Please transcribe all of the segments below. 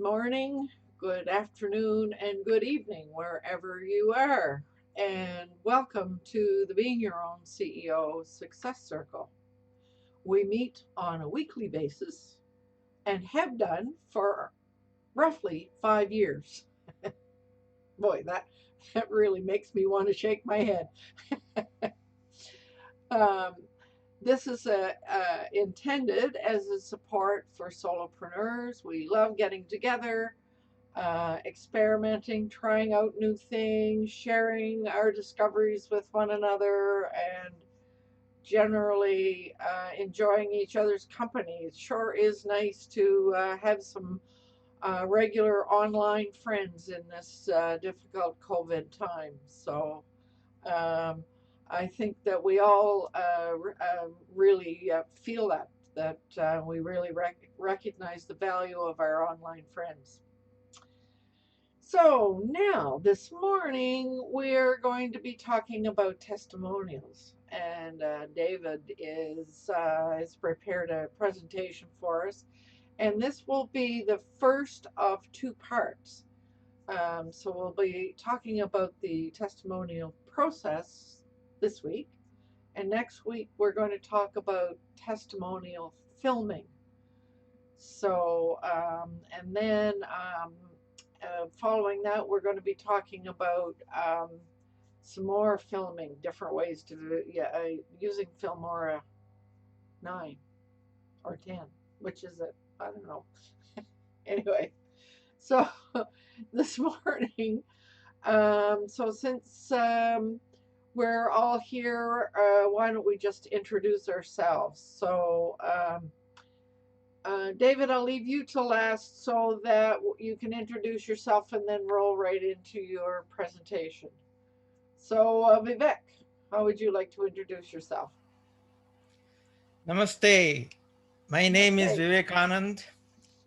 morning, good afternoon, and good evening, wherever you are. And welcome to the Being Your Own CEO Success Circle. We meet on a weekly basis and have done for roughly 5 years. Boy, that really makes me want to shake my head. Um, this is intended as a support for solopreneurs. We love getting together, experimenting, trying out new things, sharing our discoveries with one another, and generally enjoying each other's company. It sure is nice to have some regular online friends in this difficult COVID time. So um, I think that we all really feel that we really recognize the value of our online friends. So now, this morning, we're going to be talking about testimonials, and David has prepared a presentation for us, and this will be the first of two parts. So we'll be talking about the testimonial process this week, and next week we're going to talk about testimonial filming. So, and then following that, we're going to be talking about some more filming, different ways to do, yeah, using Filmora 9 or 10, which is it? I don't know. Anyway, so this morning, so since we're all here, why don't we just introduce ourselves? So, David, I'll leave you to last so that you can introduce yourself and then roll right into your presentation. So, Vivek, how would you like to introduce yourself? Namaste. My name is Namaste. Vivekanand.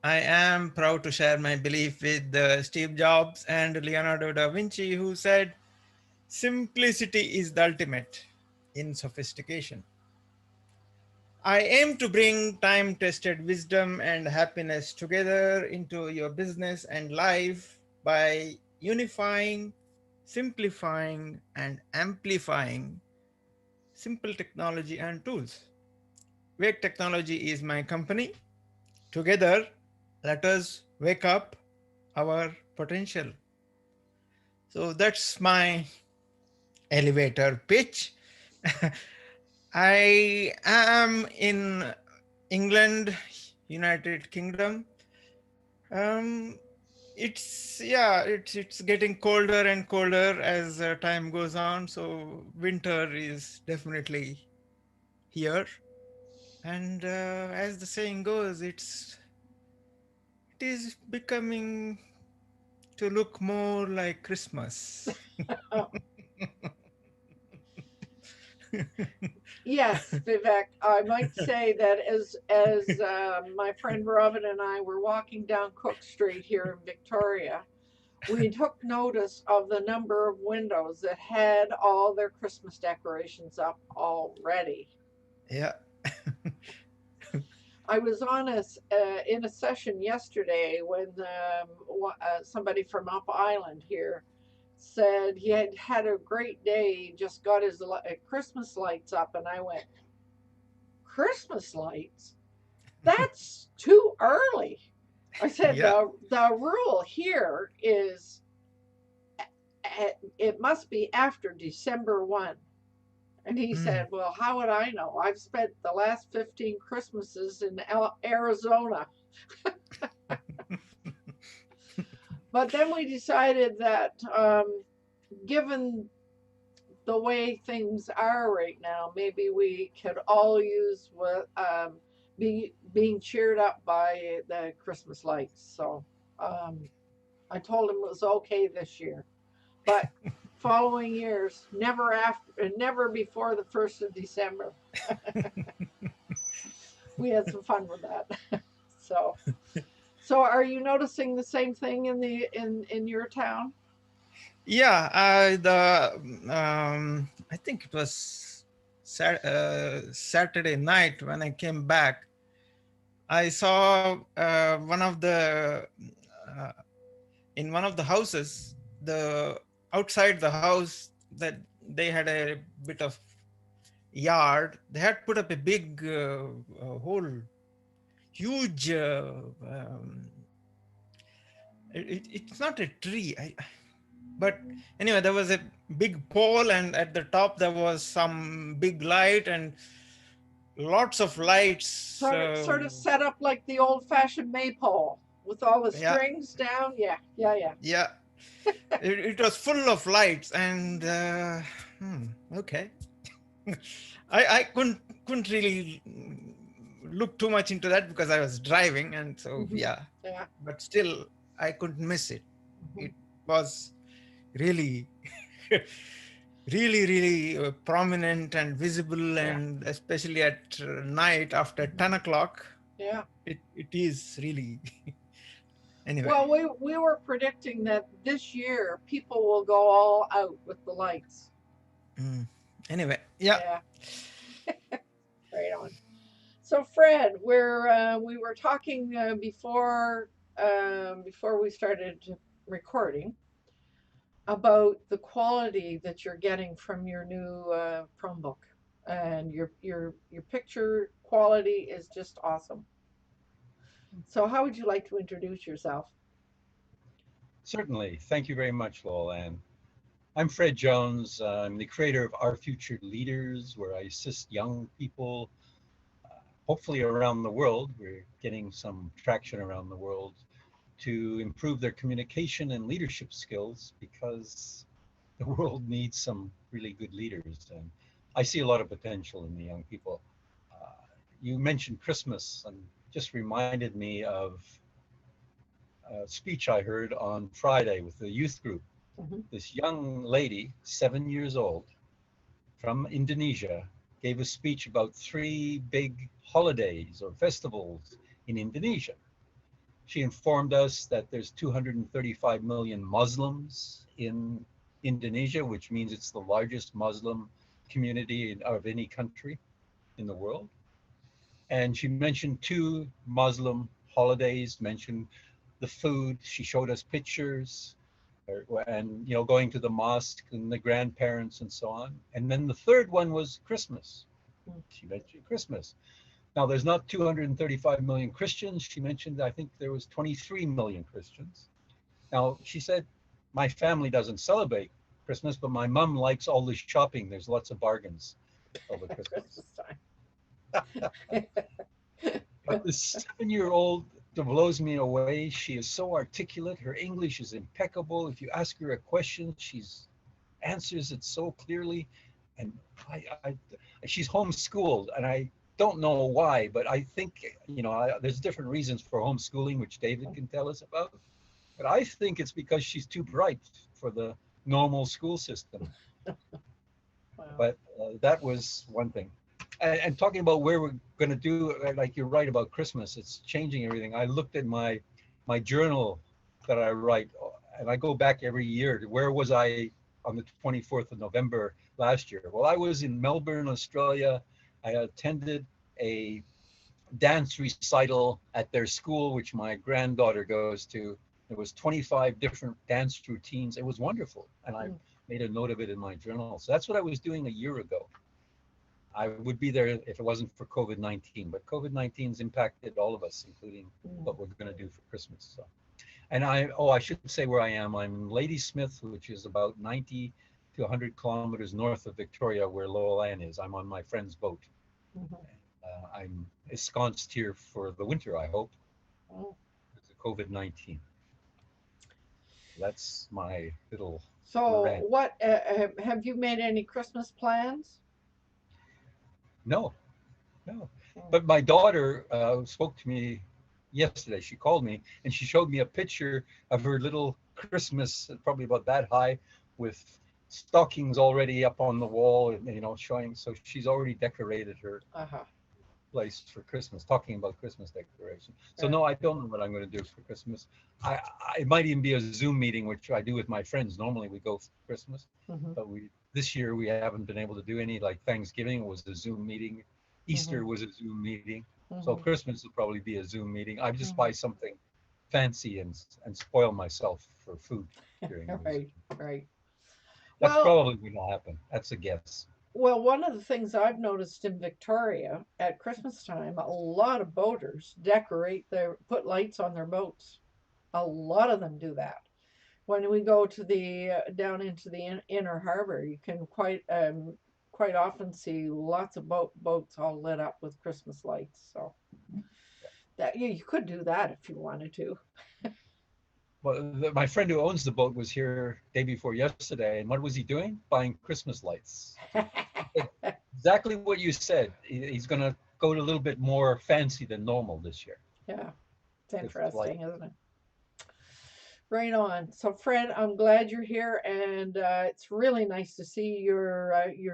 I am proud to share my belief with Steve Jobs and Leonardo da Vinci, who said, simplicity is the ultimate in sophistication. I aim to bring time tested wisdom and happiness together into your business and life by unifying, simplifying, and amplifying simple technology and tools. Wake Technology is my company. Together, let us wake up our potential. So that's my elevator pitch. I am in England, United Kingdom. Um, it's getting colder and colder as time goes on. So winter is definitely here. And as the saying goes, it is becoming to look more like Christmas. Oh, yes, Vivek. I might say that as my friend Robin and I were walking down Cook Street here in Victoria, we took notice of the number of windows that had all their Christmas decorations up already. Yeah. I was on in a session yesterday when somebody from Up Island here said he had had a great day, just got his Christmas lights up, and I went, Christmas lights? That's too early. I said Yeah. the rule here is it must be after December 1. And he Hmm. said, well, how would I know? I've spent the last 15 Christmases in Arizona. But then we decided that given the way things are right now, maybe we could all use what being cheered up by the Christmas lights. So um, I told him it was okay this year, but following years, never before the 1st of December. We had some fun with that. So, so are you noticing the same thing in your town? Yeah. I think it was Saturday night when I came back. I saw one of the uh, in one of the houses, the outside the house, that they had a bit of yard. They had put up a big whole huge. It's not a tree. But anyway, there was a big pole, and at the top there was some big light and lots of lights. Sort of set up like the old-fashioned maypole with all the Yeah, strings down. Yeah, yeah, yeah. yeah. It was full of lights, and okay. I couldn't really look too much into that because I was driving, and so Hmm. yeah. Yeah. But still, I couldn't miss it. Hmm. It was really, really prominent and visible, Yeah. and especially at night after Hmm. 10 o'clock, Yeah. it is really anyway. Well, we were predicting that this year people will go all out with the lights. Mm. Anyway, yeah. Yeah, right on. So, Fred, we were talking before we started recording about the quality that you're getting from your new Chromebook, and your picture quality is just awesome. So, how would you like to introduce yourself? Certainly. Thank you very much, Lowell Ann. I'm Fred Jones. I'm the creator of Our Future Leaders, where I assist young people, hopefully around the world. We're getting some traction around the world to improve their communication and leadership skills because the world needs some really good leaders. And I see a lot of potential in the young people. Uh, you mentioned Christmas and just reminded me of a speech I heard on Friday with the youth group. Hmm. This young lady, 7 years old, from Indonesia, gave a speech about three big holidays or festivals in Indonesia. She informed us that there's 235 million Muslims in Indonesia, which means it's the largest Muslim community of any country in the world. And she mentioned two Muslim holidays, mentioned the food. She showed us pictures, and going to the mosque and the grandparents and so on. And then the third one was Christmas. She mentioned Christmas. Now there's not 235 million Christians. She mentioned I think there was 23 million Christians. Now she said my family doesn't celebrate Christmas, but my mom likes all the shopping. There's lots of bargains over Christmas. Christmas time. But this 7-year-old blows me away. She is so articulate. Her English is impeccable. If you ask her a question, she's answers it so clearly. And she's homeschooled, and I don't know why, but I think there's different reasons for homeschooling, which David can tell us about. But I think it's because she's too bright for the normal school system. Wow. But that was one thing. And talking about where we're going to do, like you're right about Christmas, it's changing everything. I looked at my journal that I write, and I go back every year. Where was I on the 24th of November last year? Well, I was in Melbourne, Australia. I attended a dance recital at their school, which my granddaughter goes to. There was 25 different dance routines. It was wonderful, and I made a note of it in my journal. So that's what I was doing a year ago. I would be there if it wasn't for COVID-19, but COVID-19's impacted all of us, including what we're going to do for Christmas. So, and I should say where I am. I'm in Ladysmith, which is about 90 to 100 kilometers north of Victoria, where Lowell Ann is. I'm on my friend's boat. Mhm. I'm ensconced here for the winter, I hope, Oh. because of COVID-19. That's my little So, rant. what have you made any Christmas plans? No, no. Mm. But my daughter spoke to me yesterday. She called me and she showed me a picture of her little Christmas, probably about that high, with stockings already up on the wall, and showing. So she's already decorated her Uh-huh. place for Christmas, talking about Christmas decoration. So Right. no, I don't know what I'm going to do for Christmas. I it might even be a Zoom meeting, which I do with my friends. Normally we go for Christmas, Mm-hmm. but this year we haven't been able to do any. Like Thanksgiving was a Zoom meeting, Mm-hmm. Easter was a Zoom meeting, so Mm-hmm. Christmas will probably be a Zoom meeting. I just Mm-hmm. buy something fancy and spoil myself for food during the Right, music. right. That's Well, probably going to happen. That's a guess. well, one of the things I've noticed in Victoria at Christmas time, a lot of boaters put lights on their boats. A lot of them do that. When we go to the down into the inner harbor, you can quite often see lots of boats all lit up with Christmas lights. So that you could do that if you wanted to. Well, my friend who owns the boat was here day before yesterday, and what was he doing? Buying Christmas lights. Exactly what you said. He's going to go to a little bit more fancy than normal this year. Yeah, it's With light. interesting, isn't it? Right on. So, Fred, I'm glad you're here, and it's really nice to see your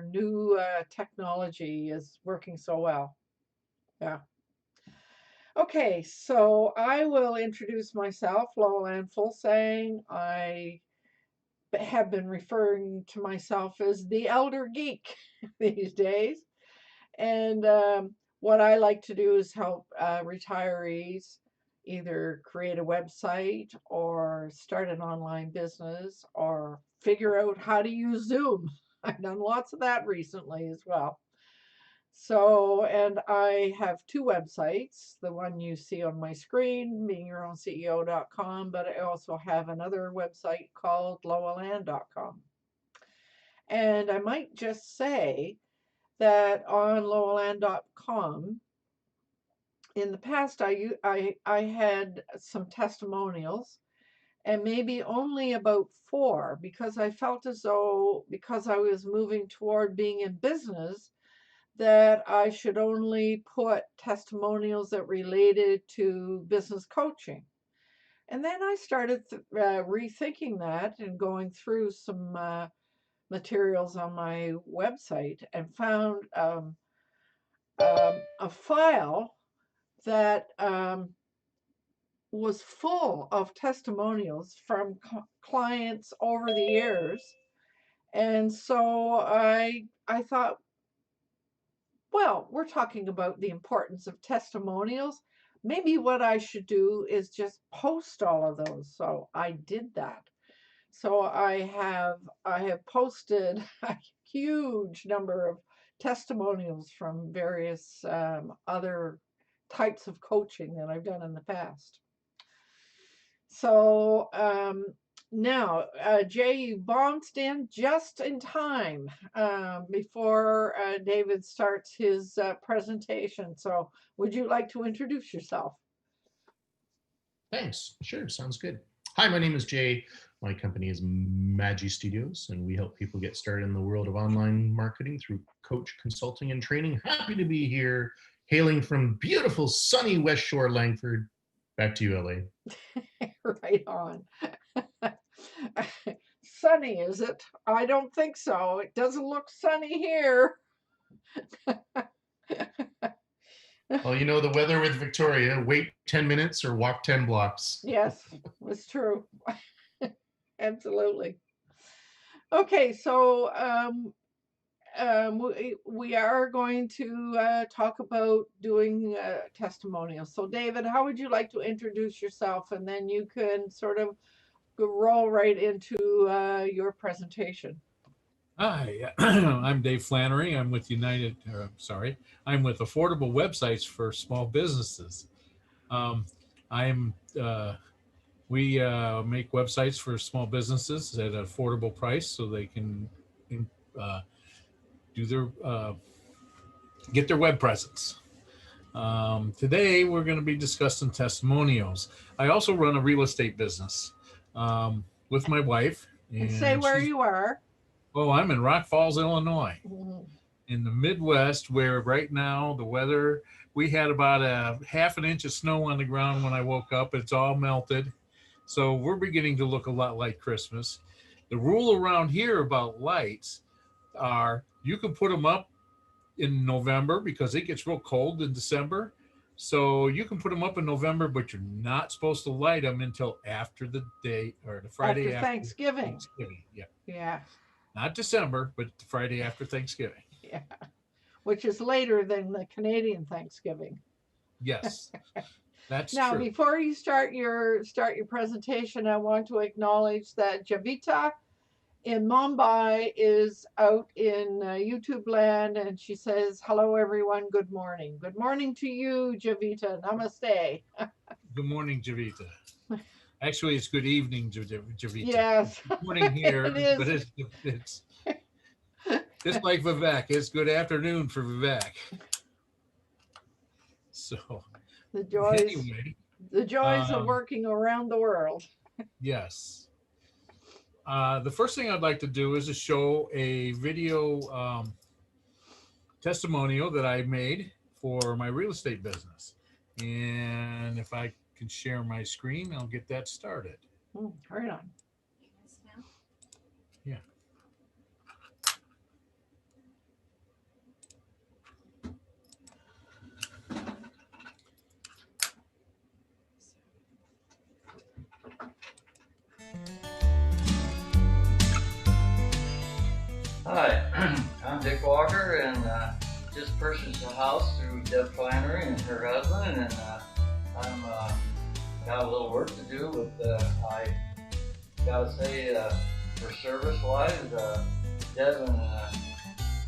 new technology is working so well. Yeah. Okay, so I will introduce myself, Lolan Fuglsang. I have been referring to myself as the elder geek these days. And what I like to do is help retirees either create a website or start an online business or figure out how to use Zoom. I've done lots of that recently as well. So, and I have two websites, the one you see on my screen, beingyourown.ceo.com, but I also have another website called lowaland.com. And I might just say that on lowaland.com, in the past, I had some testimonials and maybe only about 4 because I felt as though, because I was moving toward being in business, that I should only put testimonials that related to business coaching. And then I started rethinking that and going through some materials on my website and found a file that was full of testimonials from clients over the years. And so I thought, well, we're talking about the importance of testimonials. Maybe what I should do is just post all of those. So I did that. So I have posted a huge number of testimonials from various other types of coaching that I've done in the past. So now, Jay, you bounced in just in time before David starts his presentation. So would you like to introduce yourself? Thanks. Sure. Sounds good. Hi, my name is Jay. My company is Magi Studios, and we help people get started in the world of online marketing through coach consulting and training. Happy to be here, hailing from beautiful, sunny West Shore, Langford. Back to you, LA. Right on. Sunny, is it? I don't think so. It doesn't look sunny here. Well, you know the weather with Victoria. Wait 10 minutes or walk 10 blocks. Yes, it's true. Absolutely. Okay, so we are going to talk about doing testimonials. So, David, how would you like to introduce yourself, and then you can sort of roll right into your presentation. Hi, I'm Dave Flannery. I'm with I'm with Affordable Websites for Small Businesses. We make websites for small businesses at an affordable price so they can get their web presence. Today, we're going to be discussing testimonials. I also run a real estate business with my wife. And say where you are. Oh, I'm in Rock Falls, Illinois, in the Midwest, where right now the weather, we had about a half an inch of snow on the ground when I woke up. It's all melted. So we're beginning to look a lot like Christmas. The rule around here about lights are you can put them up in November because it gets real cold in December. So you can put them up in November, but you're not supposed to light them until after the day or the Friday after Thanksgiving. Yeah. Yeah. Not December, but the Friday after Thanksgiving. Yeah. Which is later than the Canadian Thanksgiving. Yes. That's Now, true. before you start your presentation, I want to acknowledge that Javita in Mumbai is out in YouTube land, and she says, "Hello, everyone. Good morning. Good morning to you, Javita. Namaste." Good morning, Javita. Actually, it's good evening, Javita. Yes, Good morning here, it is. but it's just like Vivek. It's good afternoon for Vivek. So The joys, anyway, of working around the world. yes. The first thing I'd like to do is to show a video testimonial that I made for my real estate business. And if I can share my screen, I'll get that started. Right on. Yeah. Hi, I'm Dick Walker, and just purchased a house through Deb Flannery and her husband, and I'm got a little work to do, but I gotta say, for service-wise, Deb and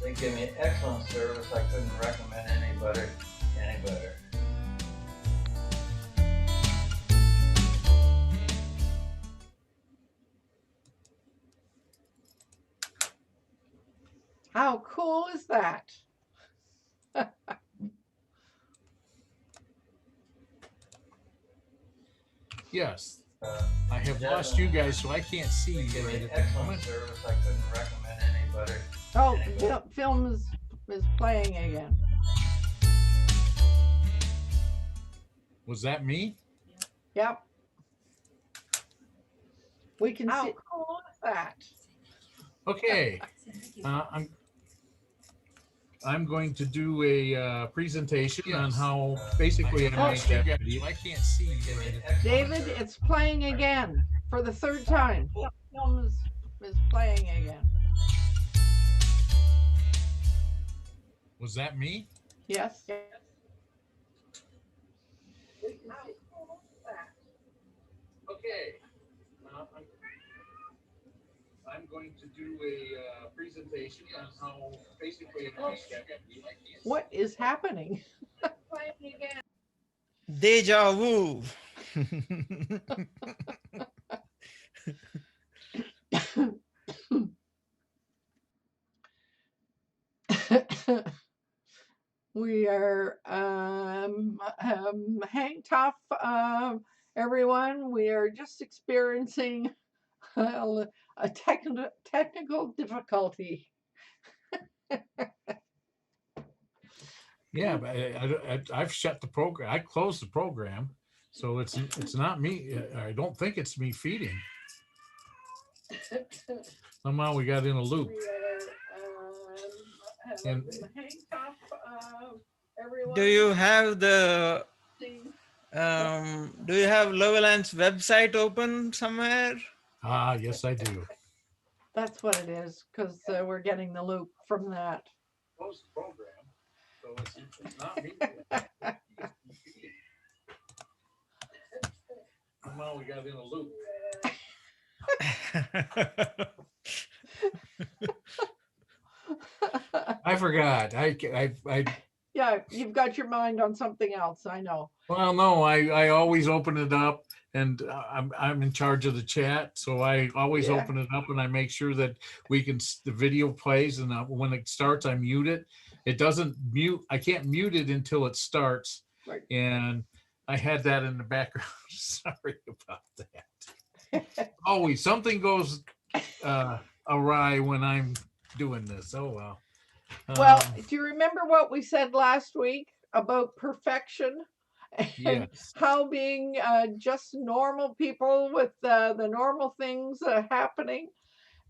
they give me excellent service. I couldn't recommend any better. How cool is that? Yes. I have lost you guys, so I can't see you Give right me at the excellent moment. service. I couldn't recommend any better. Oh, film is playing again. Was that me? Yep. We can see. How cool is that? Okay. I'm going to do a presentation on how basically I make that video. I can't see you right at the David, it's playing again for the third time. Film is playing again. Was that me? Yes. Okay. I'm going to do a presentation on how basically I make that video. What is happening? Deja vu. We are hang tough, everyone. We are just experiencing a technical difficulty. Yeah, but I've shut the program. I closed the program, so it's not me. I don't think it's me feeding. Somehow we got in a loop. And hang tough, everyone. Do you have the do you have Loveland's website open somewhere? Yes, I do. That's what it is, because we're getting the loop from that. Close the program, so it's not me. Somehow we got in a loop. I forgot. I Yeah, you've got your mind on something else. I know. Well, no, I always open it up, and I'm in charge of the chat, so I always open it up and I make sure that the video plays, and when it starts, I mute it. It doesn't mute. I can't mute it until it starts. Right. And I had that in the background. Sorry about that. Always something goes awry when I'm doing this. Oh well. Well, do you remember what we said last week about perfection? And yes. How being just normal people with the normal things happening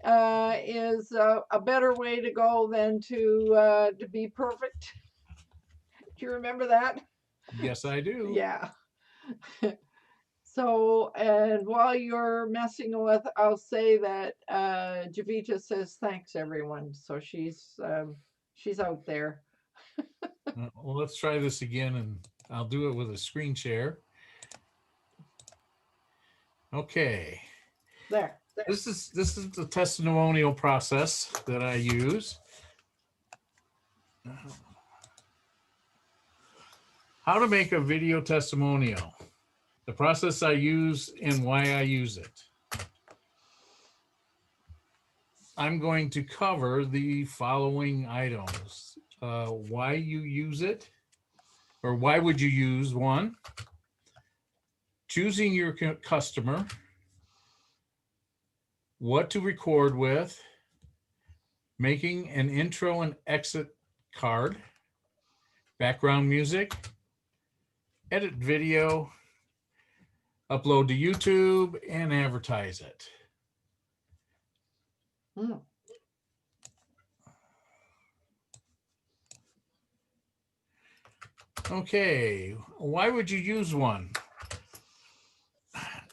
is a better way to go than to be perfect. Do you remember that? Yes, I do. Yeah. So, and while you're messing with, I'll say that Javita says thanks everyone. So she's out there. Well, let's try this again, and I'll do it with a screen share. Okay. There. This is the testimonial process that I use. How to make a video testimonial. The process I use and why I use it. I'm going to cover the following items. Why you use it, or why would you use one? Choosing your customer. What to record with. Making an intro and exit card. Background music. Edit video. Upload to YouTube and advertise it. Mm. Okay, why would you use one?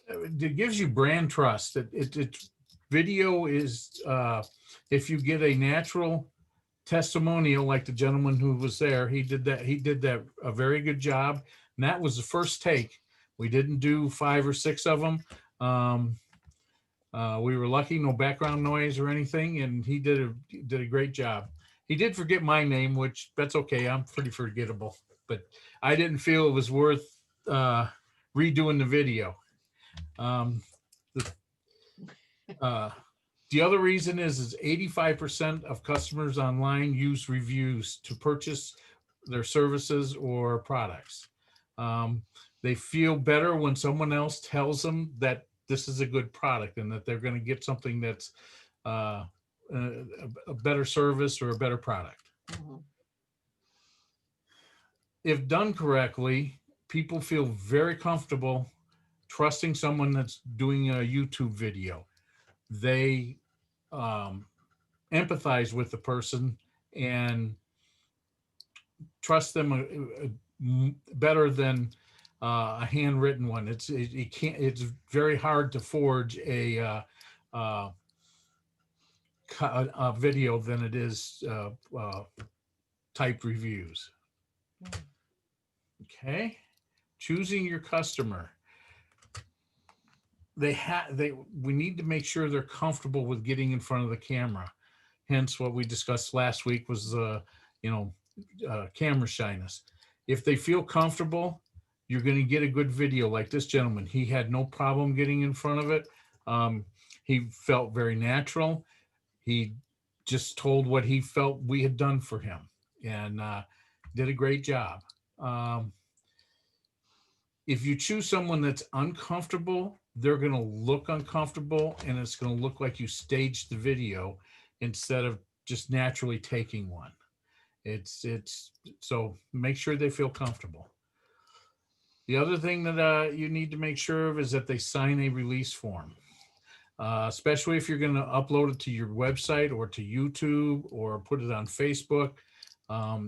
It gives you brand trust. Video is, if you get a natural testimonial like the gentleman who was there, he did that a very good job. And that was the first take. We didn't do 5 or 6 of them. We were lucky, no background noise or anything, and he did a great job. He did forget my name, which that's okay. I'm pretty forgettable, but I didn't feel it was worth redoing the video. The other reason is 85% of customers online use reviews to purchase their services or products. They feel better when someone else tells them that this is a good product and that they're going to get something that's a better service or a better product. Mm-hmm. If done correctly, people feel very comfortable trusting someone that's doing a YouTube video. They empathize with the person and trust them better than a handwritten one. It's very hard to forge a video than it is typed reviews. Okay, choosing your customer. We need to make sure they're comfortable with getting in front of the camera. Hence, what we discussed last week was camera shyness. If they feel comfortable, you're going to get a good video like this gentleman. He had no problem getting in front of it. He felt very natural. He just told what he felt we had done for him, and did a great job. If you choose someone that's uncomfortable, they're going to look uncomfortable, and it's going to look like you staged the video instead of just naturally taking one. So make sure they feel comfortable. The other thing that you need to make sure of is that they sign a release form, especially if you're going to upload it to your website or to YouTube or put it on Facebook.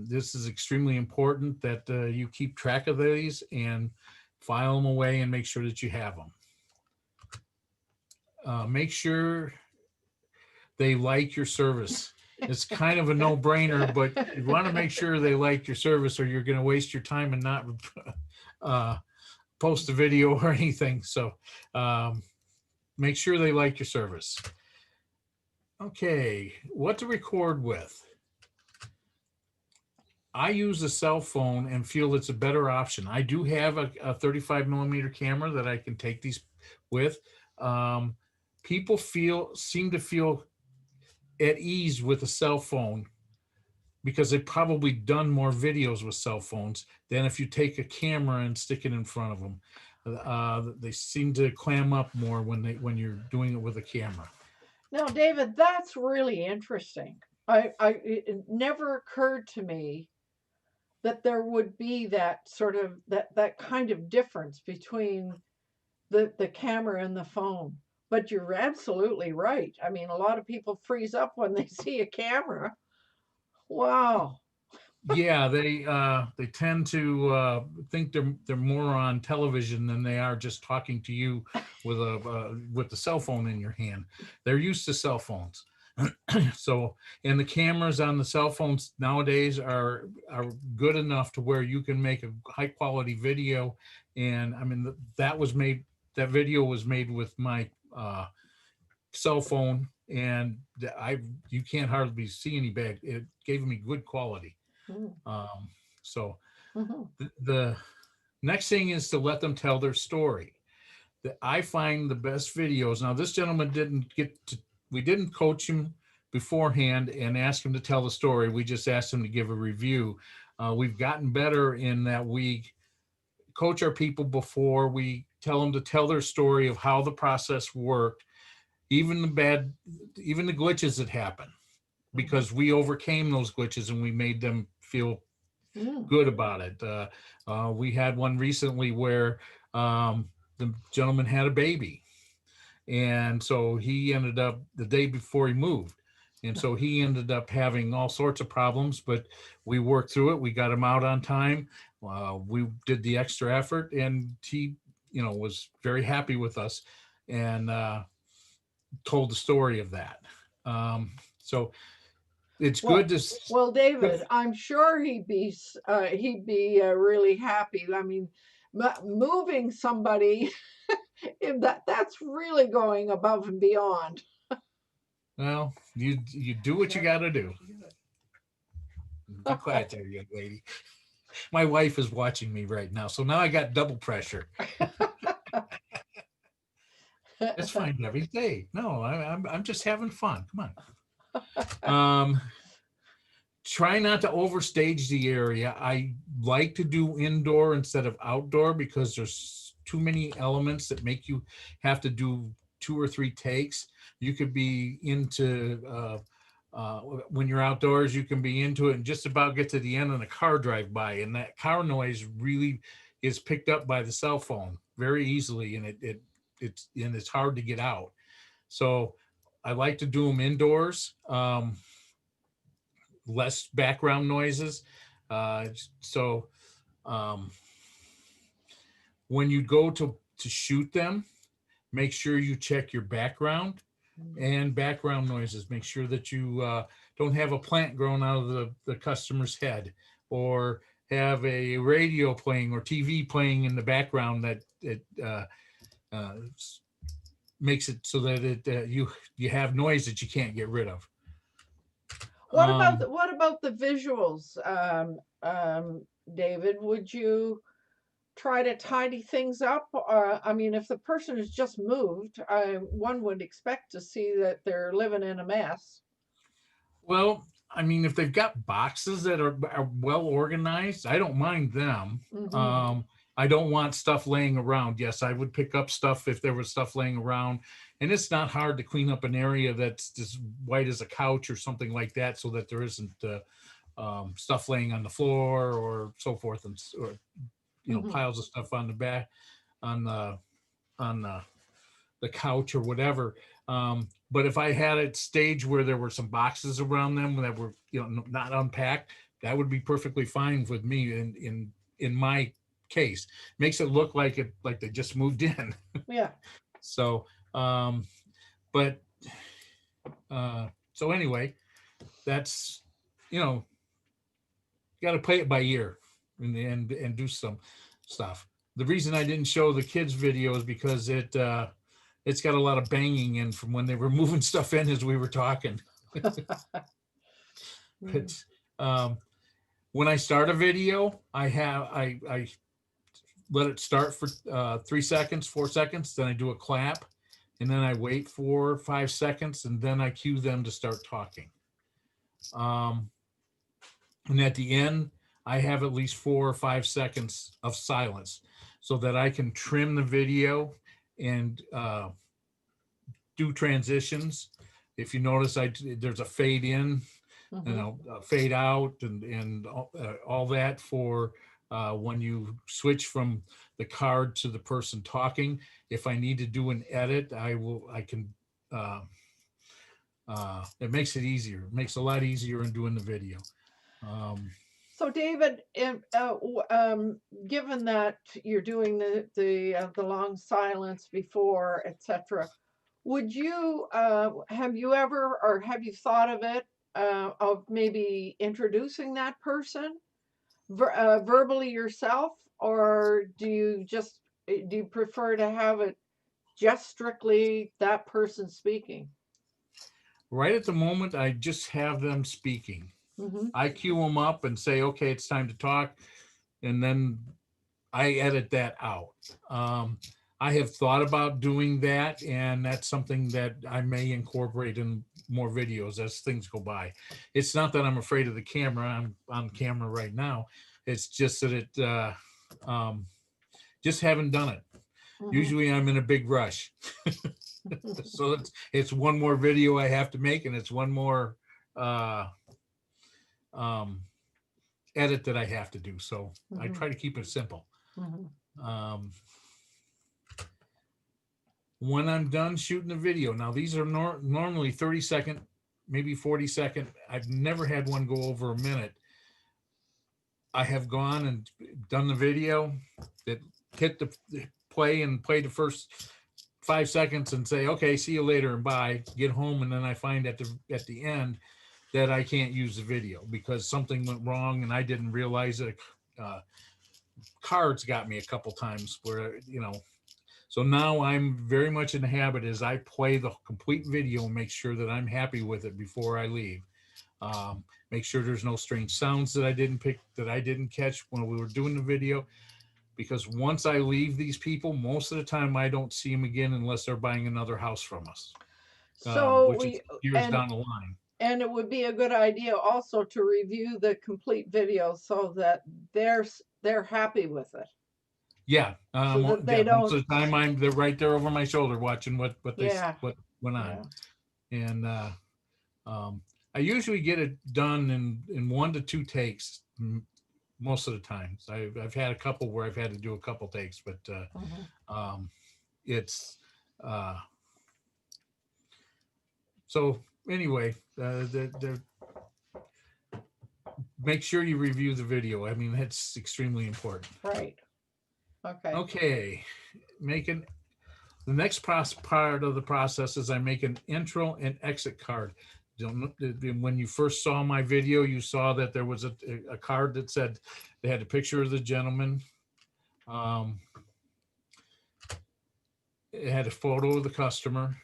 This is extremely important that you keep track of these and file them away and make sure that you have them. Make sure they like your service. It's kind of a no-brainer, but you want to make sure they like your service, or you're going to waste your time and not post a video or anything. So make sure they like your service. Okay, what to record with. I use a cell phone and feel it's a better option. I do have a 35 millimeter camera that I can take these with. People seem to feel at ease with a cell phone because they've probably done more videos with cell phones than if you take a camera and stick it in front of them. They seem to clam up more when you're doing it with a camera. Now, David, that's really interesting. It never occurred to me that there would be that sort of that kind of difference between the camera and the phone. But you're absolutely right. I mean, a lot of people freeze up when they see a camera. Wow. Yeah, they tend to think they're more on television than they are just talking to you with the cell phone in your hand. They're used to cell phones. So, and the cameras on the cell phones nowadays are good enough to where you can make a high quality video. And I mean, that that video was made with my cell phone, and you can't hardly see any bad. It gave me good quality. Mm. So Mhm. the next thing is to let them tell their story. I find the best videos. Now, this gentleman we didn't coach him beforehand and ask him to tell the story. We just asked him to give a review. We've gotten better in that we coach our people before we tell them to tell their story of how the process worked, even the glitches that happen, because we overcame those glitches and we made them feel good about it. We had one recently where the gentleman had a baby, and so he ended up the day before he moved, and so he ended up having all sorts of problems, but we worked through it. We got him out on time. We did the extra effort, and he was very happy with us, and told the story of that. So it's good to. Well, David, I'm sure he'd be really happy. I mean, moving somebody, that's really going above and beyond. Well, you do what you got to do. Be quiet there, young lady. My wife is watching me right now, so now I got double pressure. It's fine every day. No, I'm just having fun. Come on. Try not to overstage the area. I like to do indoor instead of outdoor because there's too many elements that make you have to do 2 or 3 takes. You could be into when you're outdoors, you can be into it and just about get to the end and a car drive by, and that car noise really is picked up by the cell phone very easily, and it's hard to get out. So I like to do them indoors. Less background noises. So when you go to shoot them, make sure you check your background and background noises. Make sure that you don't have a plant growing out of the customer's head, or have a radio playing or TV playing in the background that it makes it so that you have noise that you can't get rid of. What about the visuals, David? Would you try to tidy things up? I mean, if the person has just moved, one would expect to see that they're living in a mess. Well, I mean, if they've got boxes that are well organized, I don't mind them. I don't want stuff laying around. Yes, I would pick up stuff if there was stuff laying around. And it's not hard to clean up an area that's as white as a couch or something like that, so that there isn't stuff laying on the floor or so forth, or piles of stuff on the back, on the couch or whatever. But if I had a stage where there were some boxes around them that were not unpacked, that would be perfectly fine with me. In my case, makes it look like they just moved in. Yeah. So so anyway, that's you got to play it by ear and do some stuff. The reason I didn't show the kids' video is because it's got a lot of banging in from when they were moving stuff in as we were talking. But when I start a video, I let it start for 3 seconds, 4 seconds, then I do a clap, and then I wait 4 or 5 seconds, and then I cue them to start talking. And at the end, I have at least 4 or 5 seconds of silence so that I can trim the video and do transitions. If you notice, there's a fade in, fade out, and all that for when you switch from the card to the person talking. If I need to do an edit, I can. It makes it easier. It makes it a lot easier in doing the video. So David, given that you're doing the long silence before, etc., would you have you thought of it, of maybe introducing that person verbally yourself, or do you prefer to have it just strictly that person speaking? Right at the moment, I just have them speaking. Mm-hmm. I cue them up and say, okay, it's time to talk. And then I edit that out. I have thought about doing that, and that's something that I may incorporate in more videos as things go by. It's not that I'm afraid of the camera. I'm on camera right now. It's just that just haven't done it. Mm-hmm. Usually I'm in a big rush. So it's one more video I have to make, and it's one more edit that I have to do. So I Mm-hmm. try to keep it simple. Mm-hmm. When I'm done shooting the video, now these are normally 30-second, maybe 40-second. I've never had one go over a minute. I have gone and done the video that hit the play and play the first 5 seconds and say, okay, see you later and bye, get home. And then I find at the end that I can't use the video because something went wrong and I didn't realize it. Cards got me a couple times where, so now I'm very much in the habit as I play the complete video and make sure that I'm happy with it before I leave. Make sure there's no strange sounds that I didn't catch when we were doing the video. Because once I leave these people, most of the time I don't see them again unless they're buying another house from us, So which is years down the line. And it would be a good idea also to review the complete video so that they're happy with it. Yeah, So that they most don't. of the time they're right there over my shoulder watching what went on, and I usually get it done in 1 to 2 takes most of the times. I've had a couple where I've had to do a couple takes, but it's so anyway. Make sure you review the video. I mean, that's extremely important. Right. Okay. Okay. The next part of the process is I make an intro and exit card. When you first saw my video, you saw that there was a card that said they had a picture of the gentleman. It had a photo of the customer.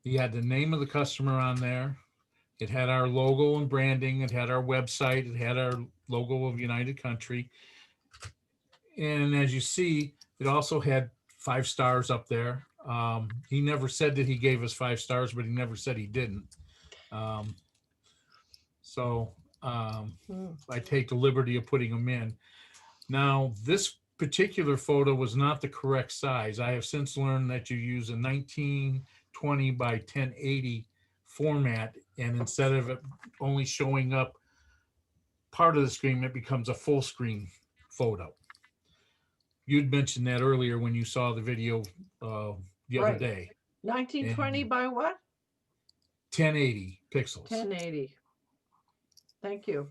He had the name of the customer on there. It had our logo and branding. It had our website. It had our logo of United Country. And as you see, it also had 5 stars up there. He never said that he gave us 5 stars, but he never said he didn't. I take the liberty of putting them in. Now, this particular photo was not the correct size. I have since learned that you use a 1920 by 1080 format, and instead of it only showing up part of the screen, it becomes a full screen photo. You'd mentioned that earlier when you saw the video the other day. 1920 by what? 1080 pixels. 1080. Thank you.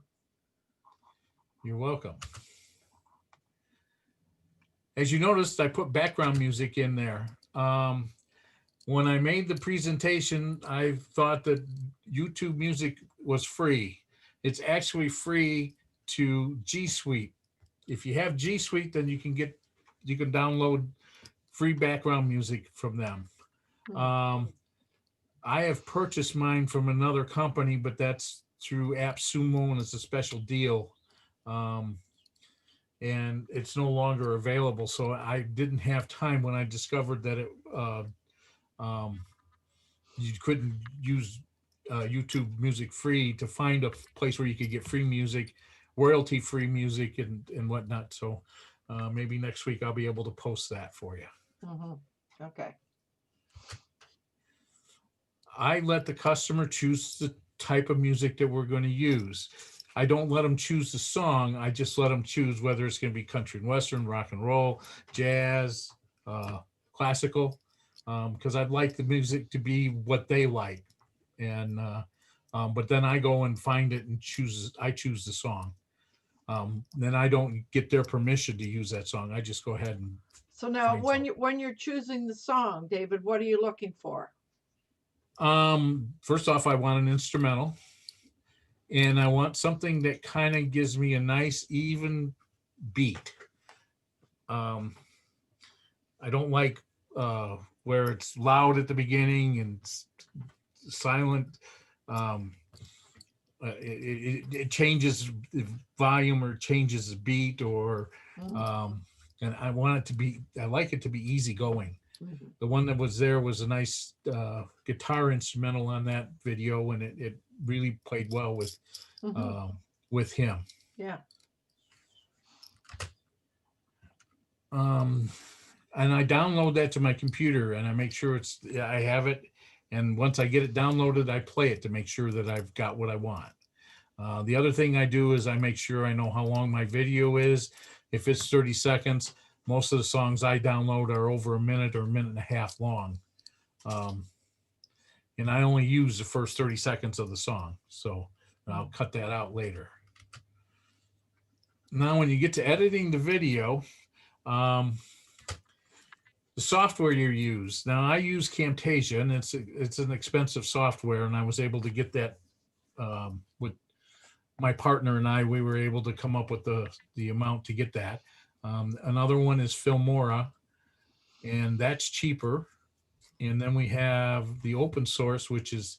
You're welcome. As you noticed, I put background music in there. When I made the presentation, I thought that YouTube Music was free. It's actually free to G Suite. If you have G Suite, then you can download free background music from them. I have purchased mine from another company, but that's through AppSumo, and it's a special deal. And it's no longer available. So I didn't have time when I discovered that you couldn't use YouTube Music free to find a place where you could get free music, royalty-free music and whatnot. So maybe next week I'll be able to post that for you. Okay. I let the customer choose the type of music that we're going to use. I don't let them choose the song. I just let them choose whether it's going to be country and western, rock and roll, jazz, classical, because I'd like the music to be what they like. And but then I go and find it and I choose the song. Then I don't get their permission to use that song. I just go ahead and. So now, when you're choosing the song, David, what are you looking for? First off, I want an instrumental, and I want something that kind of gives me a nice even beat. I don't like where it's loud at the beginning and silent. It changes the volume or changes the beat, or and I want it to be, I like it to be easy going. The one that was there was a nice guitar instrumental on that video, and it really played well with him. Yeah. And I download that to my computer, and I make sure I have it. And once I get it downloaded, I play it to make sure that I've got what I want. The other thing I do is I make sure I know how long my video is. If it's 30 seconds, most of the songs I download are over a minute or a minute and a half long. And I only use the first 30 seconds of the song. So I'll cut that out later. Now, when you get to editing the video, the software you use. Now, I use Camtasia, and it's an expensive software, and I was able to get that with my partner and I. We were able to come up with the amount to get that. Another one is Filmora, and that's cheaper. And then we have the open source, which is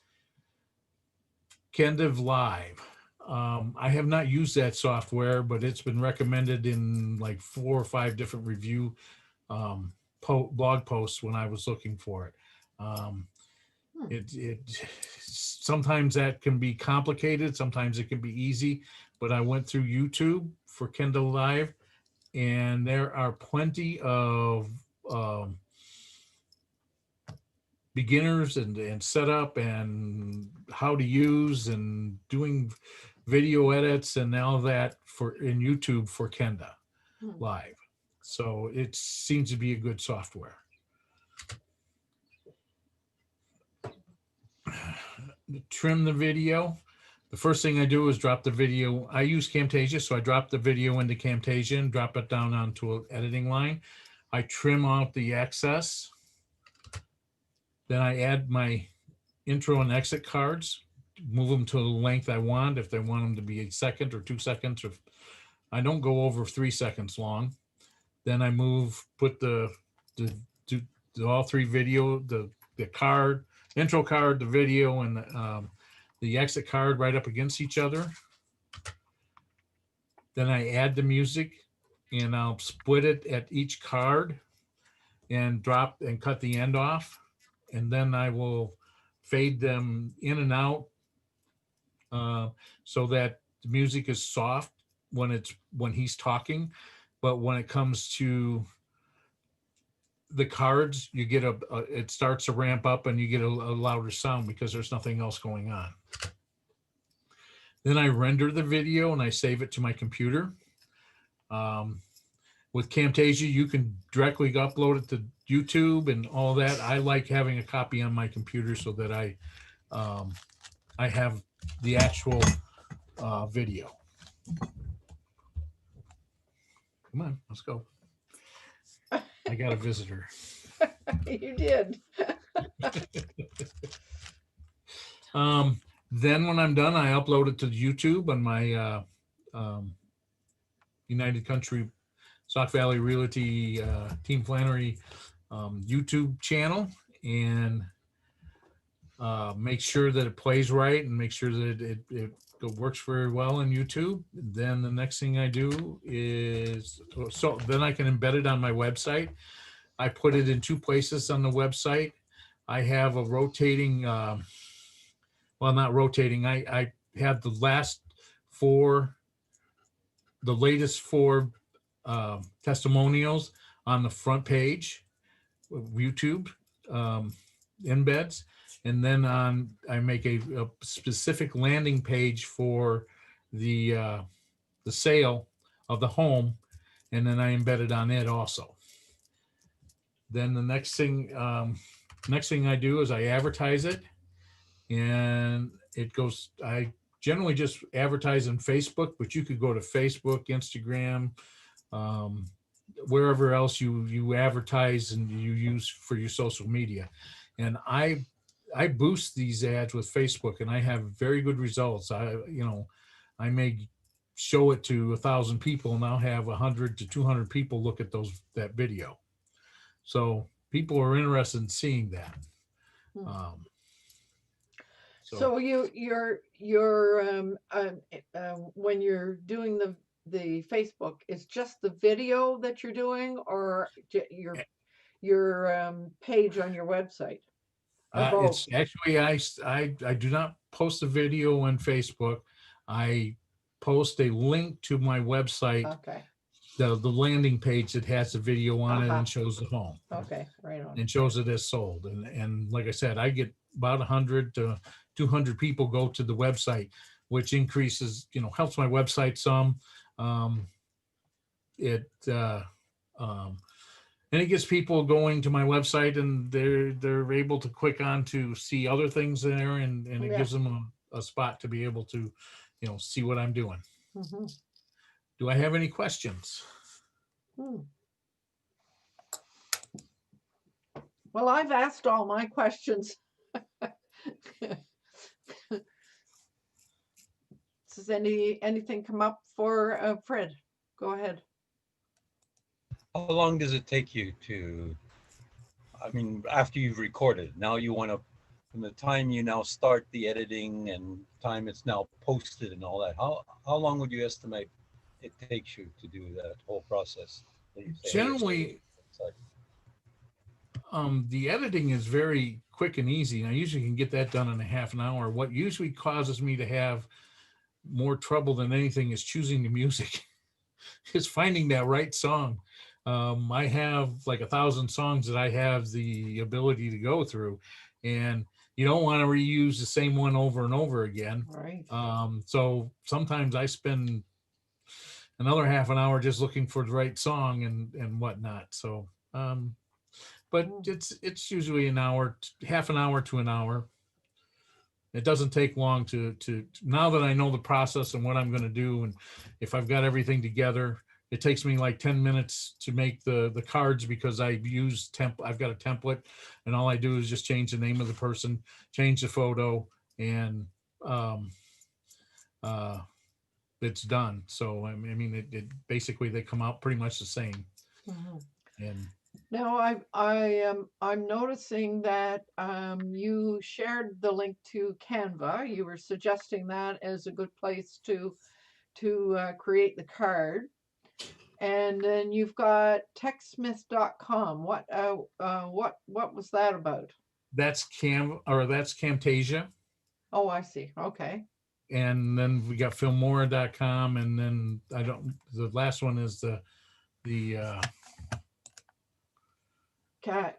Kendiv Live. I have not used that software, but it's been recommended in like 4 or 5 different review blog posts when I was looking for it. It sometimes that can be complicated, sometimes it can be easy, but I went through YouTube for Kendall Live, and there are plenty of beginners and setup and how to use and doing video edits and all that in YouTube for Kenda Live. So it seems to be a good software. Trim the video. The first thing I do is drop the video. I use Camtasia, so I drop the video into Camtasia and drop it down onto an editing line. I trim out the excess. Then I add my intro and exit cards, move them to the length I want. If they want them to be 1 second or 2 seconds, or I don't go over 3 seconds long. Then I put all 3 video, the card, intro card, the video, and the exit card right up against each other. Then I add the music, and I'll split it at each card and drop and cut the end off. And then I will fade them in and out so that the music is soft when he's talking. But when it comes to the cards, you get it starts to ramp up, and you get a louder sound because there's nothing else going on. Then I render the video and I save it to my computer. With Camtasia, you can directly upload it to YouTube and all that. I like having a copy on my computer so that I have the actual video. Come on, let's go. I got a visitor. You did. Then when I'm done, I upload it to YouTube on my United Country Sauk Valley Realty Team Flannery YouTube channel, and make sure that it plays right and make sure that it works very well in YouTube. Then the next thing I do is, so then I can embed it on my website. I put it in 2 places on the website. I have a rotating, well, not rotating. I have the latest 4 testimonials on the front page of YouTube embeds. And then I make a specific landing page for the sale of the home, and then I embed it on it also. Then the next thing I do is I advertise it, and it goes. I generally just advertise on Facebook, but you could go to Facebook, Instagram, wherever else you advertise and you use for your social media. And I boost these ads with Facebook, and I have very good results. I may show it to 1,000 people, and I'll have 100 to 200 people look at that video. So people are interested in seeing that. Hmm. So when you're doing the Facebook, it's just the video that you're doing, or your page on your website, or both? it's actually, I do not post a video on Facebook. I post a link to my website, Okay. the landing page that has the video on it Uh-huh. and shows the home Okay. Right on. and shows it as sold. And like I said, I get about 100 to 200 people go to the website, which increases, helps my website some. And it gets people going to my website, and they're able to click on to see other things there, and it Yeah. gives them a spot to be able to, see what I'm doing. Mhm. Do I have any questions? Well, I've asked all my questions. Does anything come up for Fred? Go ahead. How long does it take you to, I mean, after you've recorded, now you want to, from the time you now start the editing and time it's now posted and all that, how long would you estimate it takes you to do that whole process? That you say, "Hey, it's Generally, like-" the editing is very quick and easy, and I usually can get that done in a half an hour. What usually causes me to have more trouble than anything is choosing the music. It's finding that right song. I have like 1,000 songs that I have the ability to go through, and you don't want to reuse the same one over and over again. Right. So sometimes I spend another half an hour just looking for the right song and whatnot. So, but it's usually an hour, half an hour to an hour. It doesn't take long to now that I know the process and what I'm going to do, and if I've got everything together, it takes me like 10 minutes to make the cards, because I've got a template, and all I do is just change the name of the person, change the photo, and it's done. So I mean, it basically, they come out pretty much the same. Mhm. And Now I'm noticing that you shared the link to Canva. You were suggesting that as a good place to create the card. And then you've got techsmith.com. What was that about? that's Camtasia. Oh, I see. Okay. And then we got filmora.com, and then the last one is the Caden. yeah,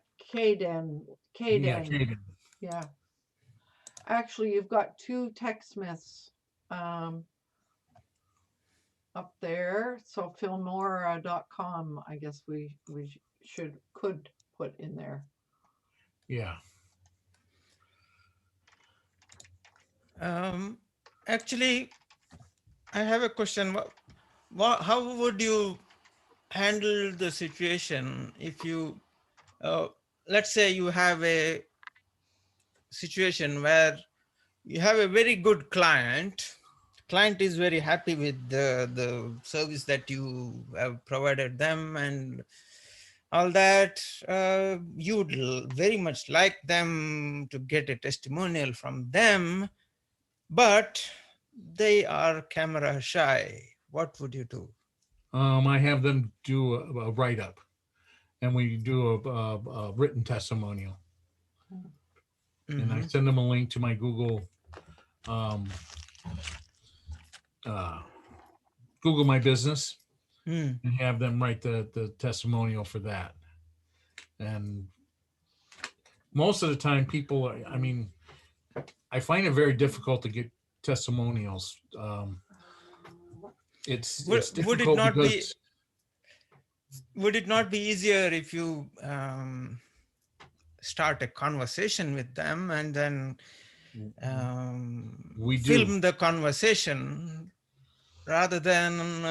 Caden. Yeah. Actually, you've got two TechSmiths up there. So filmora.com, I guess we could put in there. Yeah. Actually, I have a question. How would you handle the situation if you, let's say you have a situation where you have a very good client is very happy with the service that you have provided them and all that. You'd very much like them to get a testimonial from them, but they are camera shy. What would you do? I have them do a write-up, and we do a written testimonial. And I send them a link to my Google My Business, and have them write the testimonial for that. And most of the time, people, I mean, I find it very difficult to get testimonials. It's difficult. Would it not be easier if you start a conversation with them and then film the conversation rather than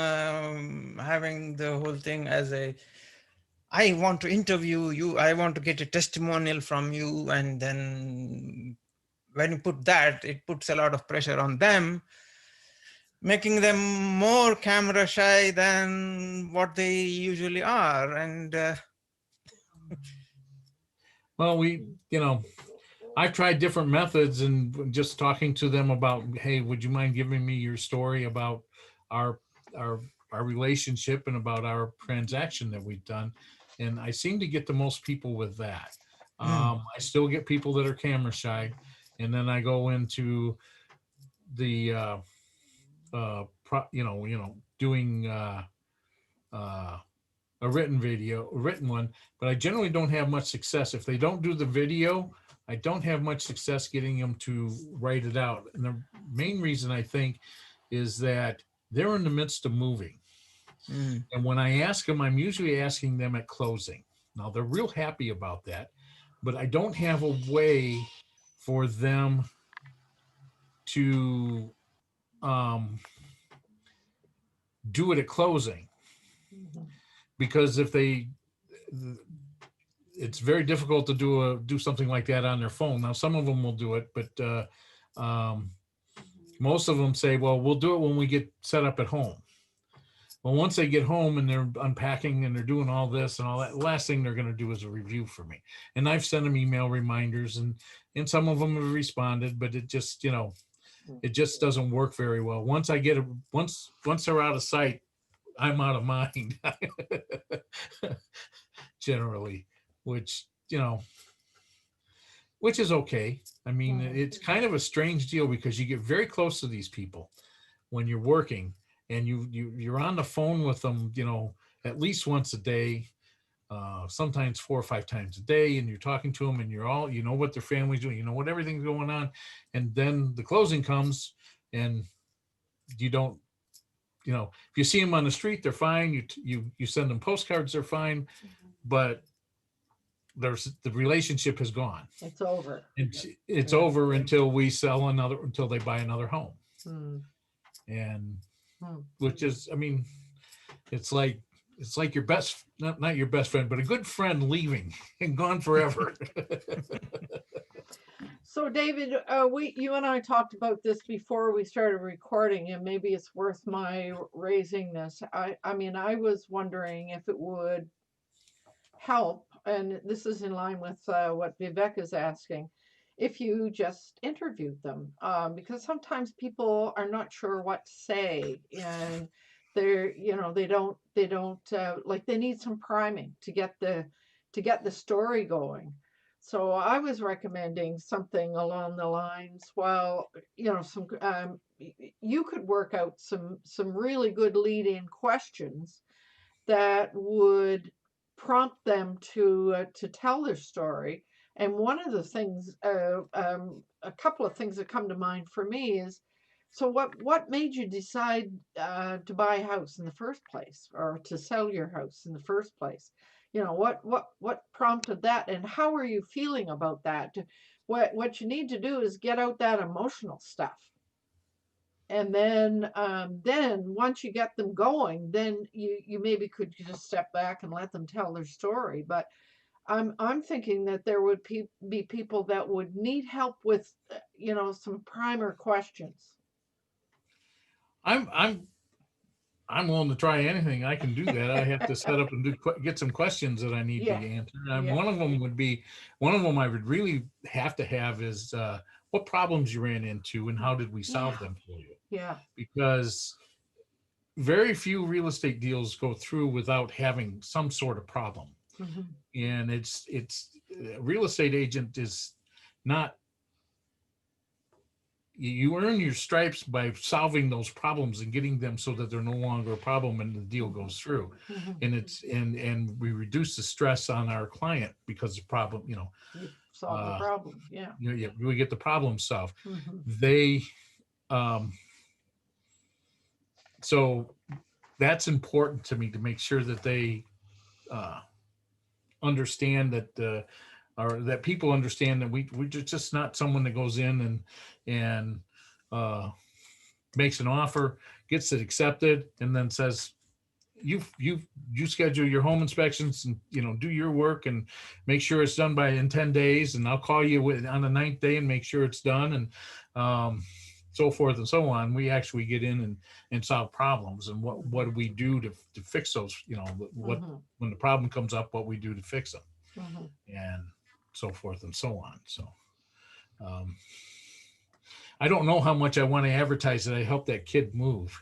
having the whole thing as I want to interview you, I want to get a testimonial from you, and then when you put that, it puts a lot of pressure on them, making them more camera shy than what they usually are. And Well, I've tried different methods and just talking to them about, hey, would you mind giving me your story about our our our relationship and about our transaction that we've done, and I seem to get the most people with that. I still get people that are camera shy, and then I go into the doing a written one, but I generally don't have much success. If they don't do the video, I don't have much success getting them to write it out. And the main reason I think is that they're in the midst of moving. And when I ask them, I'm usually asking them at closing. Now they're real happy about that, but I don't have a way for them to do it at closing, because it's very difficult to do something like that on their phone. Now, some of them will do it, but most of them say, well, we'll do it when we get set up at home. Well, once they get home and they're unpacking and they're doing all this and all that, the last thing they're going to do is a review for me. And I've sent them email reminders, and some of them have responded, but it just, it just doesn't work very well. Once they're out of sight, I'm out of mind generally, which is okay. I mean, it's kind of a strange deal because you get very close to these people when you're working, and you're on the phone with them, at least once a day, sometimes 4 or 5 times a day, and you're talking to them, and you're all, what their family's doing, what everything's going on, and then the closing comes, and you don't, if you see them on the street, they're fine. You send them postcards, they're fine, but the relationship has gone. It's over. It's over until until they buy another home. And which is, I mean, it's like your best, not your best friend, but a good friend leaving and gone forever. So David, you and I talked about this before we started recording, and maybe it's worth my raising this. I mean, I was wondering if it would help, and this is in line with what Vivek is asking, if you just interviewed them, because sometimes people are not sure what to say, and they're, they don't like, they need some priming to get the story going. So I was recommending something along the lines, well, you could work out some really good lead-in questions that would prompt them to tell their story. And one of the things, a couple of things that come to mind for me is, so what made you decide to buy a house in the first place, or to sell your house in the first place? What prompted that, and how are you feeling about that? What you need to do is get out that emotional stuff. And then once you get them going, then you maybe could just step back and let them tell their story. But I'm thinking that there would be people that would need help with some primer questions. I'm willing to try anything. I can do that. I have to set up and get some questions that I need to answer. One of them I would really have to have is what problems you ran into and how did we solve them for you? Yeah. Because very few real estate deals go through without having some sort of problem. And it's a real estate agent is not, you earn your stripes by solving those problems and getting them so that they're no longer a problem and the deal goes through. And and we reduce the stress on our client because the problem, solve the problem. We get the problem solved. They so that's important to me, to make sure that they understand that or that people understand that we're just not someone that goes in and makes an offer, gets it accepted, and then says, you schedule your home inspections and do your work and make sure it's done in 10 days, and I'll call you on the 9th day and make sure it's done, and so forth and so on. We actually get in and solve problems, and what do we do to fix those, when the problem comes up, what we do to fix them. And so forth and so on. So I don't know how much I want to advertise it. I help that kid move.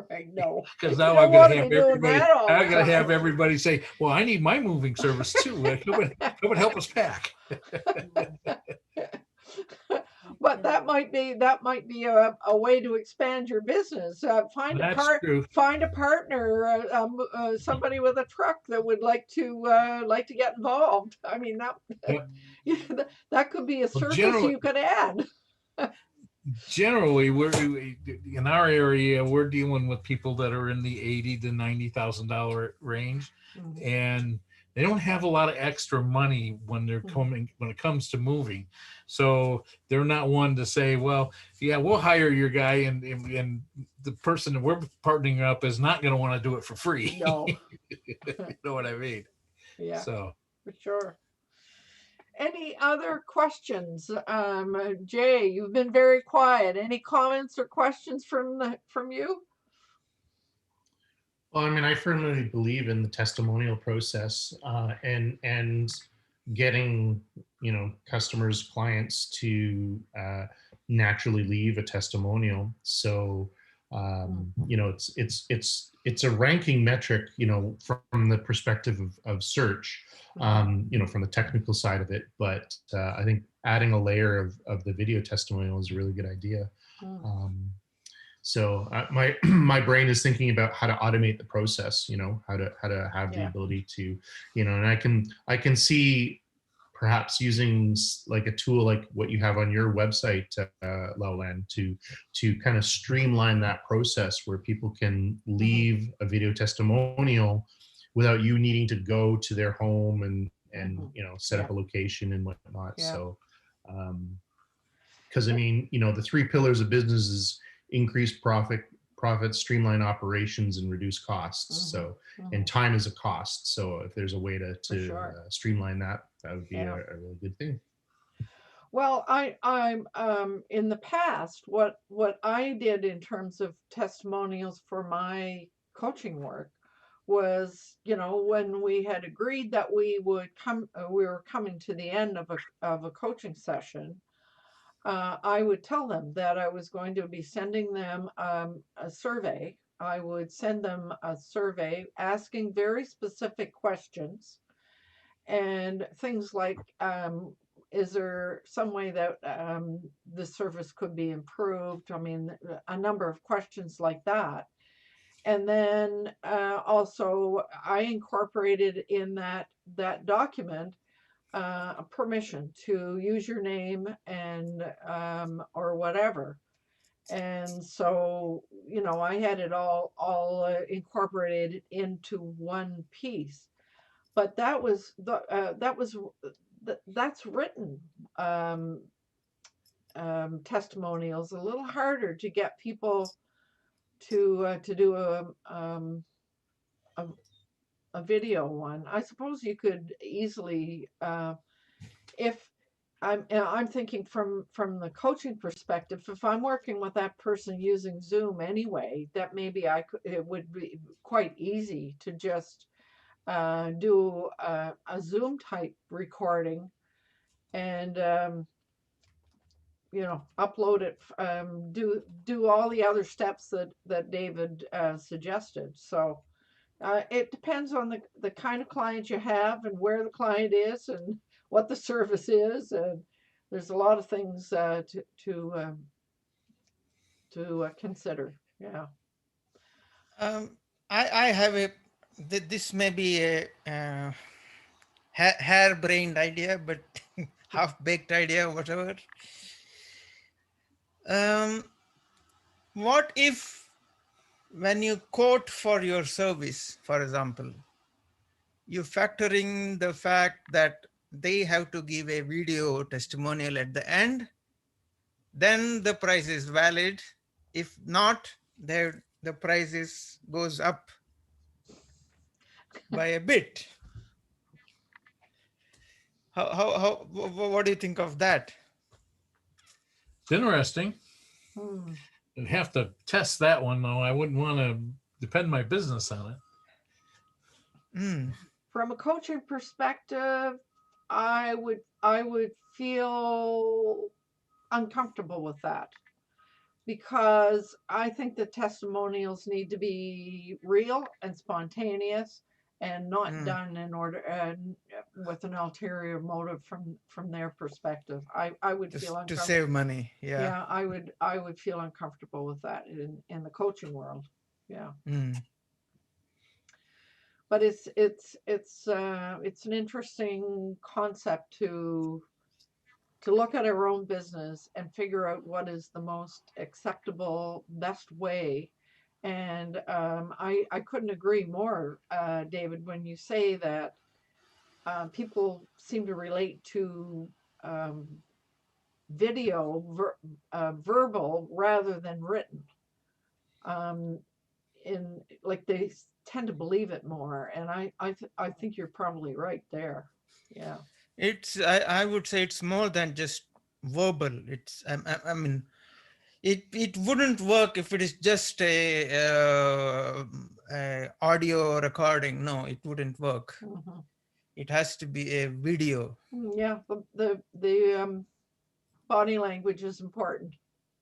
Right, no. Because You now don't I'm gonna want to have be doing everybody. that all I'm the gonna have time. everybody say, "Well, I need my moving service too. Come and help us pack." But that might be a way to expand your business. That's true. Find a partner, somebody with a truck that would like to get involved. I mean Yep. that could be a Well, service you could add. generally, we're in our area. We're dealing with people that are in the $80,000 to $90,000 range, and they don't have a lot of extra money when they're coming when it comes to moving. So they're not one to say, "Well, yeah, we'll hire your guy," and the person that we're partnering up is not going to want to do it for free. No. You know what I mean? Yeah. So for sure. Any other questions? Jay, you've been very quiet. Any comments or questions from you? Well, I mean, I firmly believe in the testimonial process, and getting, customers, clients to naturally leave a testimonial. So it's a ranking metric, from the perspective of search, from the technical side of it. But I think adding a layer of the video testimonial is a really good idea. So my brain is thinking about how to automate the process, how to have the ability to, and I can see perhaps using like a tool like what you have on your website, Lowland, to kind of streamline that process where people can leave a video testimonial without you needing to go to their home and set up a location and whatnot. So, because I mean, the 3 pillars of business is increase profits, streamline operations, and reduce costs. So, and time is a cost. So if there's a way to streamline that, that would be a really good thing. Well, I'm in the past, what I did in terms of testimonials for my coaching work was, when we had agreed that we were coming to the end of a coaching session, I would tell them that I was going to be sending them a survey. I would send them a survey asking very specific questions and things like, is there some way that the service could be improved? I mean, a number of questions like that. And then also I incorporated in that document a permission to use your name and or whatever. And so, I had it all incorporated into one piece. But that's written testimonials a little harder to get people to do a video one. I suppose you could easily, if I'm thinking from the coaching perspective, if I'm working with that person using Zoom anyway, that maybe it would be quite easy to just do a Zoom type recording and upload it, do all the other steps that David suggested. So it depends on the kind of client you have and where the client is and what the service is, and there's a lot of things to consider. Yeah. I have this may be a hair-brained idea, but half-baked idea, whatever. What if when you quote for your service, for example, you factor in the fact that they have to give a video testimonial at the end, then the price is valid. If not, the price goes up by a bit. What do you think of that? It's interesting. I'd have to test that one, though. I wouldn't want to depend my business on it. From a coaching perspective, I would feel uncomfortable with that, because I think the testimonials need to be real and spontaneous and not Mm. done in order with an ulterior motive from their perspective. I would feel To uncomfortable. save money. Yeah. Yeah, I would feel uncomfortable with that in the coaching world. Yeah. Mm. But it's an interesting concept to look at our own business and figure out what is the most acceptable, best way. And I couldn't agree more, David, when you say that people seem to relate to um, video, verbal rather than written. In like they tend to believe it more, and I think you're probably right there. Yeah. I would say it's more than just verbal. I mean, it wouldn't work if it is just a audio recording. No, it wouldn't work. Mm-hmm. It has to be a video. Yeah, the body language is important.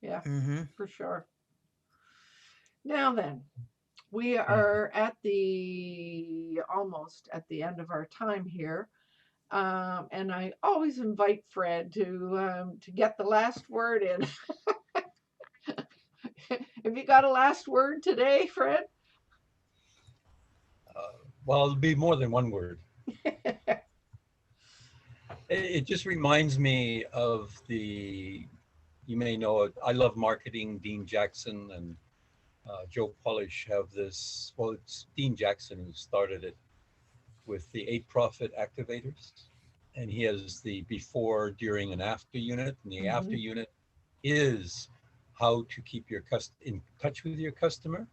Yeah, Mm-hmm. for sure. Now then, we are at almost at the end of our time here. And I always invite Fred to get the last word in. Have you got a last word today, Fred? Well, it'll be more than one word. It just reminds me of you may know it, I Love Marketing, Dean Jackson and Joe Polish have this, well, it's Dean Jackson who started it with the 8 profit activators. And he has the before, during, and after unit. And the after unit is how to keep in touch with your customer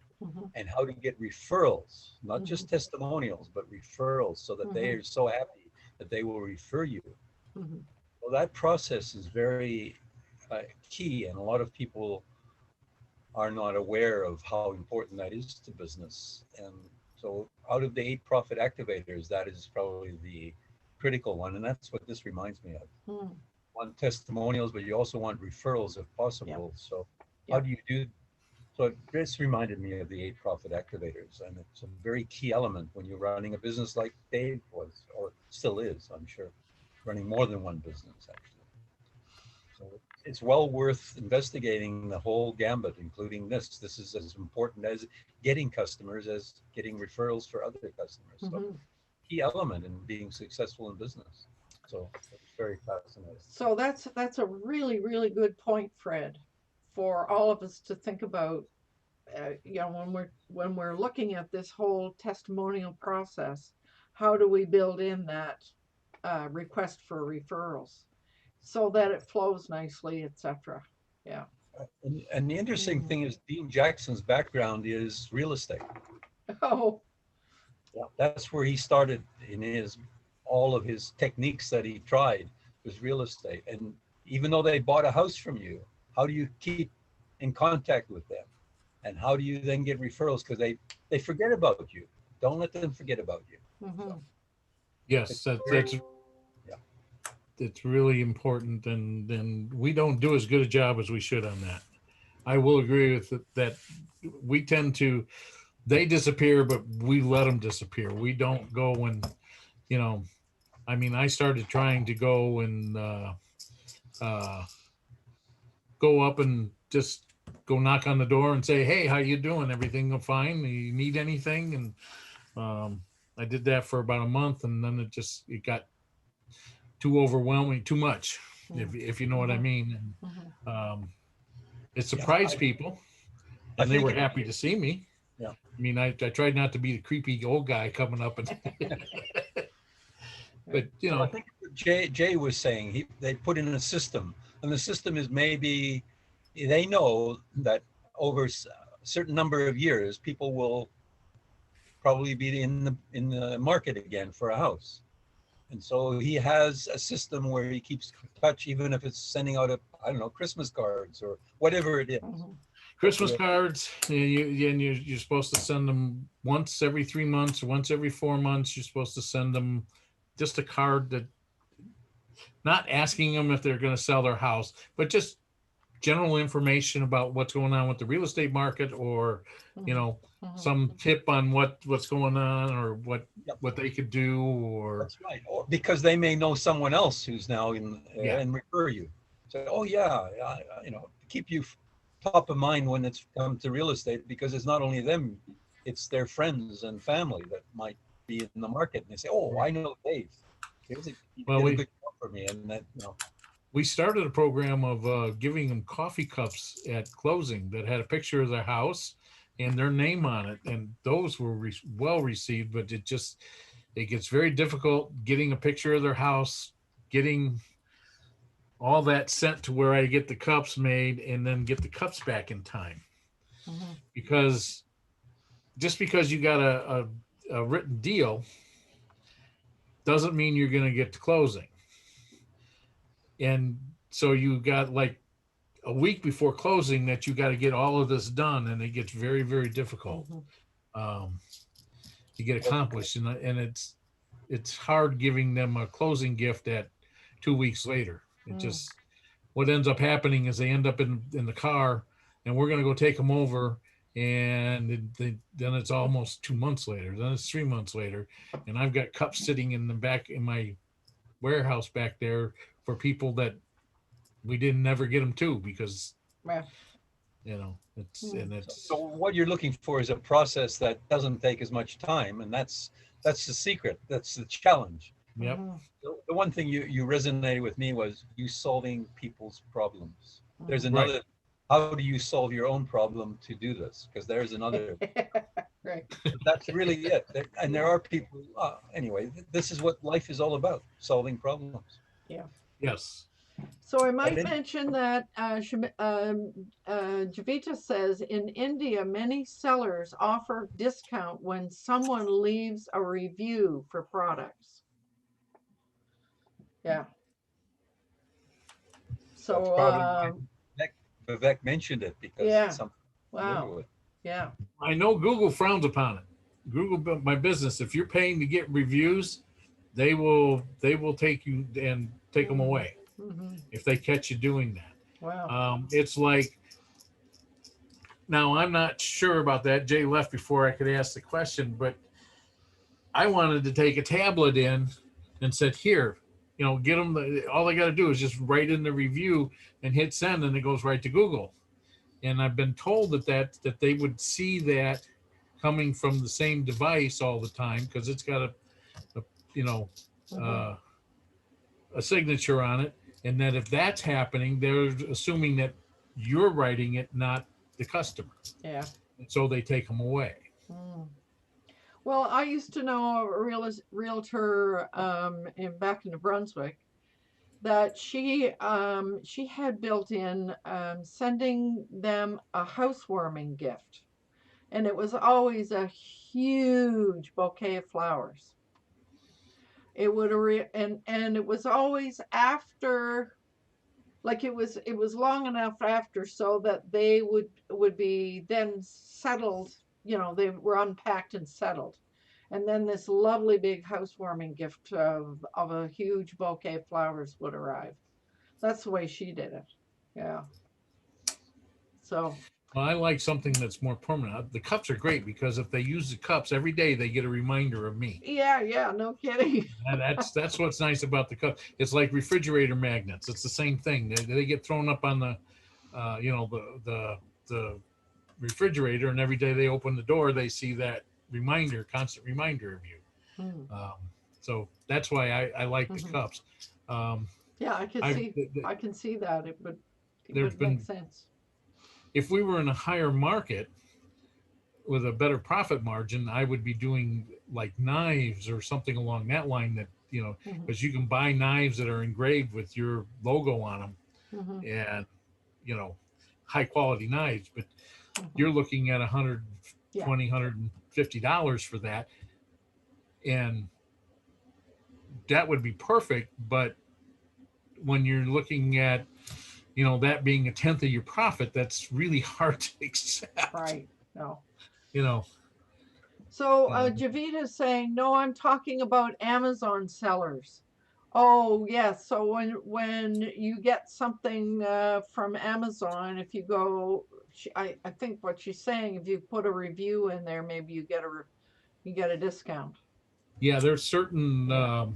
and how to get referrals, not just testimonials, but referrals, so that they are so happy that they will refer you. Well, that process is very key, and a lot of people are not aware of how important that is to business. And so out of the 8 profit activators, that is probably the critical one. And that's what this reminds me of. You want testimonials, but you also want referrals if possible. So how do you do? So this reminded me of the 8 profit activators. And it's a very key element when you're running a business like Dave was, or still is, I'm sure, running more than one business, actually. So it's well worth investigating the whole gambit, including this. This is as important as getting customers as getting referrals for other customers. So key element in being successful in business. So it's very fascinating. So that's a really, really good point, Fred, for all of us to think about. When we're looking at this whole testimonial process, how do we build in that request for referrals so that it flows nicely, etc. Yeah. And the interesting thing is Dean Jackson's background is real estate. Oh. Yeah, that's where he started in all of his techniques that he tried was real estate. And even though they bought a house from you, how do you keep in contact with them? And how do you then get referrals? Because they forget about you. Don't let them forget about you. So, yes, that's really important, and we don't do as good a job as we should on that. I will agree with that. We tend to, they disappear, but we let them disappear. We don't go when, I mean, I started trying to go and go up and just go knock on the door and say, hey, how you doing? Everything fine? You need anything? And I did that for about a month, and then it got too overwhelming, too much, if you know what I mean. And, it surprised people, and they were happy to see me. Yeah. I mean, I tried not to be the creepy old guy coming up and, but I think what Jay was saying, they put in a system, and the system is maybe they know that over a certain number of years, people will probably be in the market again for a house. And so he has a system where he keeps touch, even if it's sending out Christmas cards or whatever it is. Christmas cards, you're supposed to send them once every 3 months, once every 4 months. You're supposed to send them just a card that not asking them if they're going to sell their house, but just general information about what's going on with the real estate market, or some tip on what's going on, or what they could do, or That's right. Or because they may know someone else who's now in and refer you. So, oh yeah, keep you top of mind when it's come to real estate, because it's not only them, it's their friends and family that might be in the market, and they say, oh, I know Dave. He did a good job for me, and that we started a program of giving them coffee cups at closing that had a picture of their house and their name on it, and those were well received. But it gets very difficult getting a picture of their house, getting all that sent to where I get the cups made and then get the cups back in time. Because just because you got a written deal doesn't mean you're going to get to closing. And so you got like a week before closing that you got to get all of this done, and it gets very, very difficult to get accomplished. And it's hard giving them a closing gift at 2 weeks later. It just, what ends up happening is they end up in the car, and we're going to go take them over, and then it's almost 2 months later, then it's 3 months later, and I've got cups sitting in the back in my warehouse back there for people that we didn't never get them to, because it's so what you're looking for is a process that doesn't take as much time, and that's the secret, that's the challenge. Yep. The one thing you resonated with me was you solving people's problems. There's another, how do you solve your own problem to do this? Because there's another. Right. That's really it. And there are people, anyway, this is what life is all about, solving problems. Yeah. Yes. So I might mention that Javita says in India, many sellers offer discount when someone leaves a review for products. Yeah. So Vivek mentioned it because it's something. Wow. Yeah. I know Google frowns upon it. Google My Business, if you're paying to get reviews, they will take you and take them away if they catch you doing that. Wow. It's like, now I'm not sure about that. Jay left before I could ask the question, but I wanted to take a tablet in and said, here, get them, all they got to do is just write in the review and hit send, and it goes right to Google. And I've been told that they would see that coming from the same device all the time, because it's got a signature on it, and that if that's happening, they're assuming that you're writing it, not the customer. Yeah. And so they take them away. Well, I used to know a realtor back in New Brunswick that she had built in sending them a housewarming gift, and it was always a huge bouquet of flowers. It would and it was always after, like it was long enough after so that they would be then settled. They were unpacked and settled. And then this lovely big housewarming gift of a huge bouquet of flowers would arrive. That's the way she did it. Yeah. So. Well, I like something that's more permanent. The cups are great because if they use the cups every day, they get a reminder of me. Yeah, no kidding. And that's what's nice about the cup. It's like refrigerator magnets. It's the same thing. They get thrown up on the, the refrigerator, and every day they open the door, they see that constant reminder of you. So that's why I like the cups. Yeah, I can see that it would make sense. If we were in a higher market with a better profit margin, I would be doing like knives or something along that line, that because you can buy knives that are engraved with your logo on them, and high quality knives, but you're looking at $120, $150 for that, and that would be perfect. But when you're looking at that being a tenth of your profit, that's really hard to accept. Right. No. So Javita's saying, no, I'm talking about Amazon sellers. Oh, yes. So when you get something from Amazon, if you go, I think what she's saying, if you put a review in there, maybe you get a discount. Yeah, there's certain, Yeah.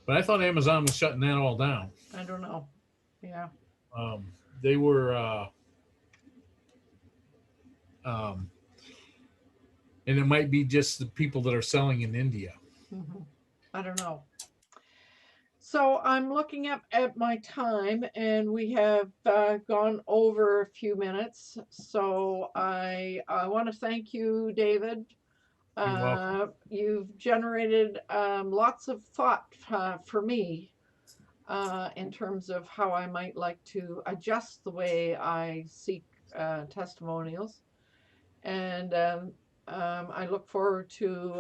but I thought Amazon was shutting that all down. I don't know. Yeah. They were, um, and it might be just the people that are selling in India. I don't know. So I'm looking up at my time, and we have gone over a few minutes. So I want to thank you, David. You're welcome. You've generated lots of thought for me in terms of how I might like to adjust the way I seek testimonials. And I look forward to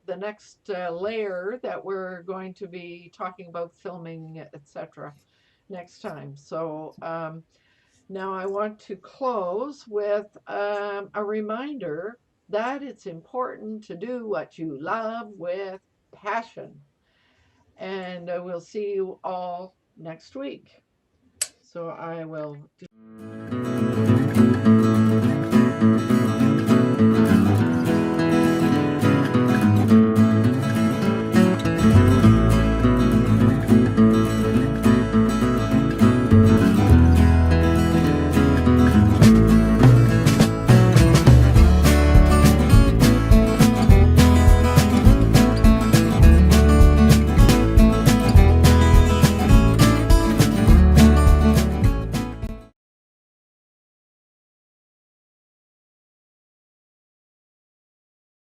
the next layer that we're going to be talking about filming, etc. next time. So now I want to close with a reminder that it's important to do what you love with passion. And we'll see you all next week. So I will do